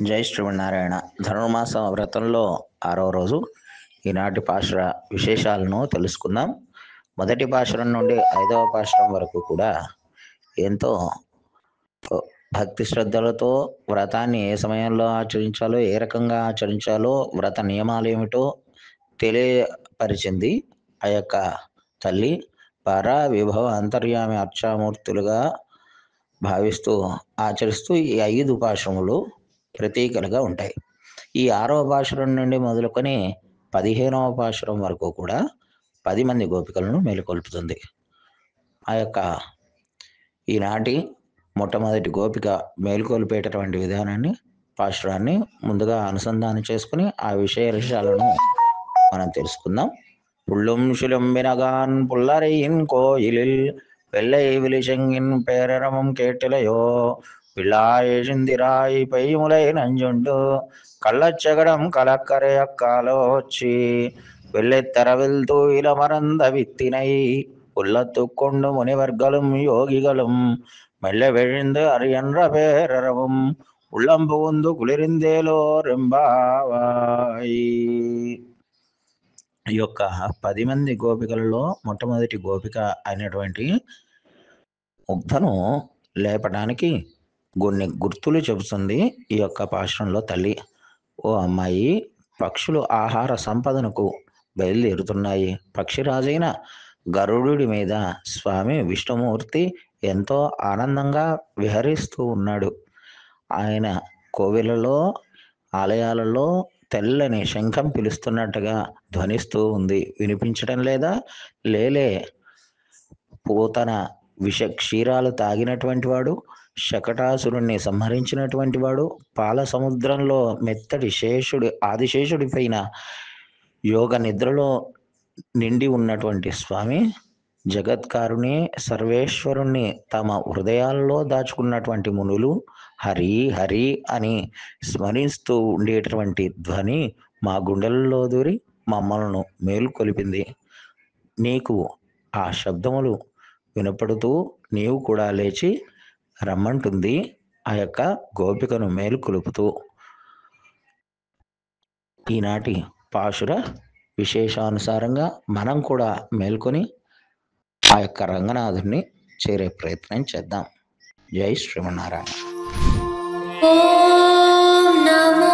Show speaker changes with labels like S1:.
S1: జై శ్రీమన్నారాయణ. ధనుర్మాస వ్రతంలో 6వ రోజు ఈనాటి పాశుర విశేషాలను తెలుసుకుందాం. మొదటి పాశురం నుండి 5వ పాశురం వరకు కూడా ఎంతో భక్తి శ్రద్ధలతో వ్రతాన్ని ఏ సమయంలో ఆచరించాలో, ఏ రకంగా ఆచరించాలో, వ్రత నియమాలు ఏమిటో తెలియపరిచింది ఆ యొక్క తల్లి. పర విభవ అంతర్యామి అర్చామూర్తులుగా భావిస్తూ ఆచరిస్తూ ఈ 5 పాశురములు ప్రతీకలుగా ఉంటాయి. ఈ 6వ పాశురం నుండి మొదలుకొని 15వ పాశురం వరకు కూడా 10 మంది గోపికలను మేలుకొల్పుతుంది. ఆ యొక్క ఈనాటి మొట్టమొదటి గోపిక మేలుకొల్పేటటువంటి విధానాన్ని, పాశురాన్ని ముందుగా అనుసంధానం చేసుకుని ఆ విశేషాలను మనం తెలుసుకుందాం. புள்ளும் சிலும்பினகான் புல்லரையின் கோயிலில் வெள்ளை விழிசெங்கின் பேரறமும் கேட்டிலையோ பிள்ளாயெழுந்திராய் பெய்முலை நஞ்சுண்டு கள்ளச்சகடம் கலக்கரை அக்காலோச்சி வெள்ளைத்தரவில் தூயில மறந்த வித்தினை உள்ளத்து கொண்டு முனிவர்களும் யோகிகளும் மெல்ல விழுந்து அறியன்ற பேரறவும் உள்ளம் புகுந்து குளிர்ந்தேலோ రెంబావాయి. ఈ యొక్క 10 మంది గోపికలలో మొట్టమొదటి గోపిక అయినటువంటి ముగ్ధను లేపడానికి కొన్ని గుర్తులు చెబుతుంది ఈ యొక్క పాశురంలో తల్లి. ఓ అమ్మాయి, పక్షులు ఆహార సంపదనకు బయలుదేరుతున్నాయి. పక్షిరాజైన గరుడుడి మీద స్వామి విష్ణుమూర్తి ఎంతో ఆనందంగా విహరిస్తూ ఉన్నాడు. ఆయన కోవిలలో, ఆలయాలలో తెల్లని శంఖం పిలుస్తున్నట్టుగా ధ్వనిస్తూ ఉంది. వినిపించడం లేదా? లేలే. పూతన విష క్షీరాలు తాగినటువంటి వాడు, శకటాసురుణ్ణి సంహరించినటువంటి వాడు, పాల సముద్రంలో మెత్తటి శేషుడి ఆదిశేషుడి పైన యోగ నిద్రలో నిండి ఉన్నటువంటి స్వామి, జగత్కారుని సర్వేశ్వరుణ్ణి తమ హృదయాల్లో దాచుకున్నటువంటి మునులు హరి హరి అని స్మరిస్తూ ఉండేటటువంటి ధ్వని మా గుండెలలో దూరి మమ్మలను మేలుకొలిపింది. నీకు ఆ శబ్దములు వినపడుతూ నీవు కూడా లేచి రమ్మంటుంది ఆ యొక్క గోపికను మేలుకొలుపుతూ. ఈనాటి పాశుర విశేషానుసారంగా మనం కూడా మేల్కొని ఆ యొక్క రంగనాథుని చేరే ప్రయత్నం చేద్దాం. జై శ్రీమన్నారాయణ.
S2: ఓం నమో